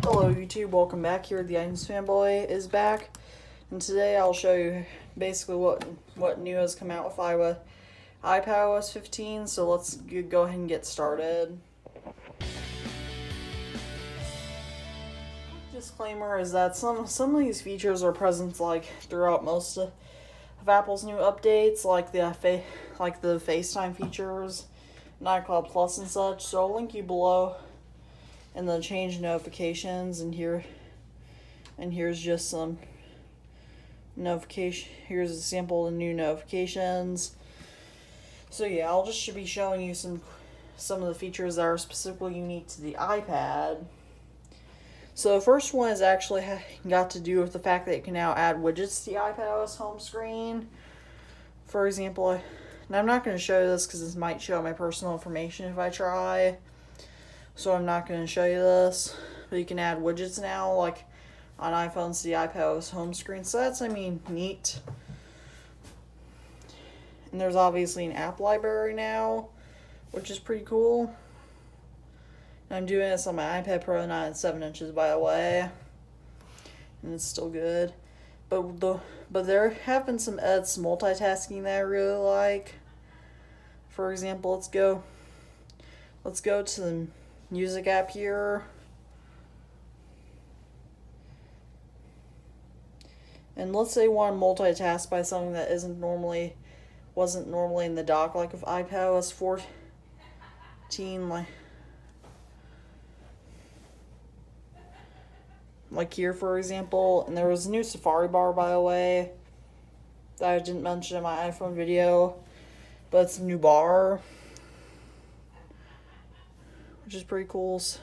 Hello YouTube, welcome back. Here the Items Fanboy is back, and today I'll show you basically what new has come out with iPadOS 15. So let's go ahead and get started. Disclaimer is that some of these features are present throughout most of Apple's new updates, like the FaceTime features, iCloud Plus and such. So I'll link you below and then change notifications, and here's just some notification. Here's a sample of the new notifications. So yeah, I'll just be showing you some of the features that are specifically unique to the iPad. So the first one is actually got to do with the fact that you can now add widgets to the iPadOS home screen. For example, and I'm not going to show you this because this might show my personal information if I try. So I'm not going to show you this, but you can add widgets now, like on iPhones to the iPadOS home screen. So that's, neat. And there's obviously an app library now, which is pretty cool. And I'm doing this on my iPad Pro, not at 7 inches, by the way, and it's still good. But there have been some edits, multitasking that I really like. For example, let's go to the music app here, and let's say you want to multitask by something that wasn't normally in the dock, like with iPadOS 14, like here for example. And there was a new Safari bar, by the way, that I didn't mention in my iPhone video, but it's a new bar, which is pretty cool. So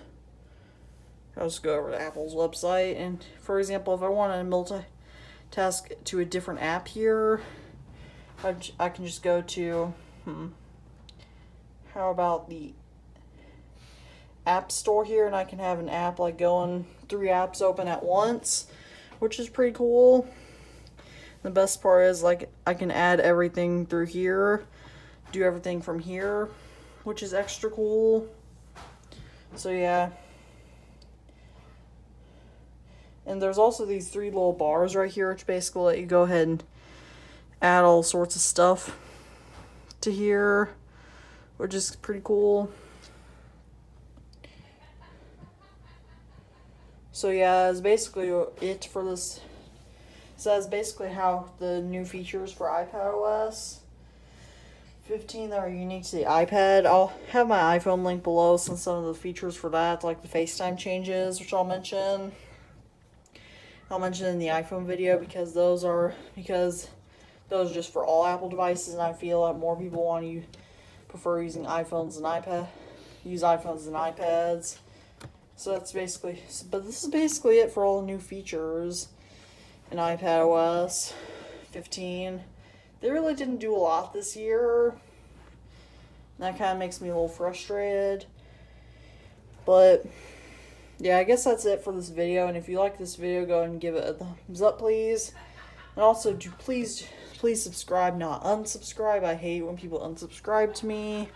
I'll just go over to Apple's website, and for example, if I want to multitask to a different app here, I can just go to, how about the App Store here, and I can have an app going 3 apps open at once, which is pretty cool. The best part is I can add everything through here, do everything from here, which is extra cool. So yeah. And there's also these 3 little bars right here, which basically let you go ahead and add all sorts of stuff to here, which is pretty cool. So yeah, that's basically it for this. So that's basically how the new features for iPadOS 15 that are unique to the iPad. I'll have my iPhone link below, since some of the features for that, like the FaceTime changes, which I'll mention in the iPhone video, because those are just for all Apple devices, and I feel like more people prefer using iPhones and iPads. So that's basically, but this is basically it for all the new features in iPadOS 15. They really didn't do a lot this year, and that kind of makes me a little frustrated. But yeah, I guess that's it for this video. And if you like this video, go ahead and give it a thumbs up, please. And also, please subscribe, not unsubscribe. I hate when people unsubscribe to me.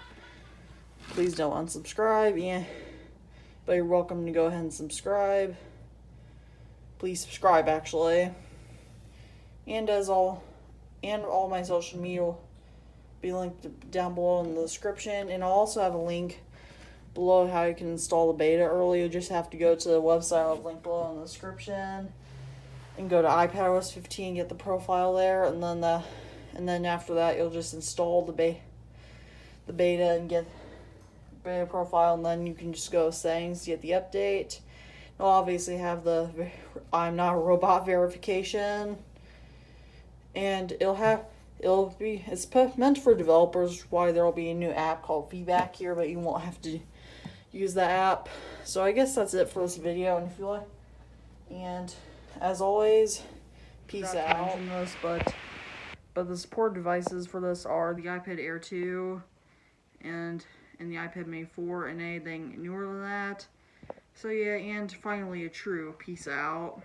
Please don't unsubscribe. Yeah, but you're welcome to go ahead and subscribe. Please subscribe, actually. And all my social media will be linked down below in the description. And I'll also have a link below how you can install the beta early. You just have to go to the website I'll link below in the description, and go to iPadOS 15, get the profile there, and then after that you'll just install the beta and get beta profile, and then you can just go to settings to get the update. It'll obviously have the I'm not a robot verification, and it's meant for developers. Why there'll be a new app called Feedback here, but you won't have to use the app. So I guess that's it for this video, and if you like, and as always, peace out. But the support devices for this are the iPad Air 2 and the iPad Mini 4, and anything newer than that. So yeah, and finally a true peace out.